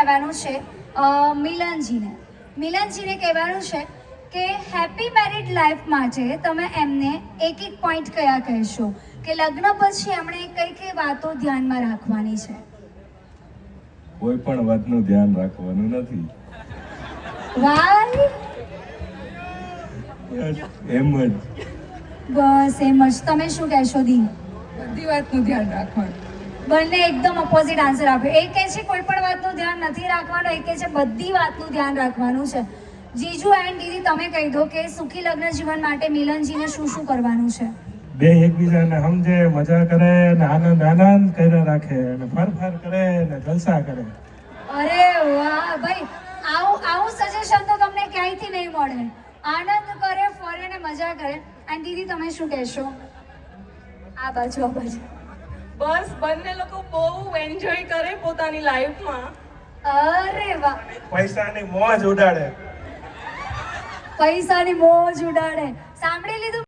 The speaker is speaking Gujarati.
કહેવાનું છે મિલનજીને કહેવાનું છે કે હેપી મેરિડ લાઈફ માટે તમે એમને એક પોઈન્ટ કયા કહેશો કે લગ્ન પછી એમણે કઈ કઈ વાતો ધ્યાનમાં રાખવાની છે? કોઈ પણ વાતનું ધ્યાન રાખવાનું નથી. વાય એમ જ. બસ એમ જ. તમે શું કહેશો દી? બધી વાતનું ધ્યાન રાખવાનું. બંને એકદમ ઓપોઝિટ આન્સર આપ્યો. એક કહે છે કોઈ પણ વાતનું ધ્યાન નથી રાખવાનું, એક કહે છે બધી વાતનું ધ્યાન રાખવાનું છે. જીજુ એન્ડ દીદી તમે કહી દો કે સુખી લગ્ન જીવન માટે મિલનજીને શું શું કરવાનું છે? બે એકબીજાને સમજે, મજા કરે ને આનંદ કર્યા રાખે અને ફર કરે ને જલસા કરે. અરે વાહ ભાઈ, આવું સજેશન તો તમને ક્યાંયથી નહીં મળે. આનંદ કરે, ફરે ને મજા કરે. એન્ડ દીદી તમે શું કહેશો? આ બાજુ બસ બંને લોકો બહુ એન્જોય કરે પોતાની લાઈફમાં. અરે વાહ, પૈસાની મોજ ઉડાડે. પૈસાની મોજ ઉડાડે. સાંભળી લીધું?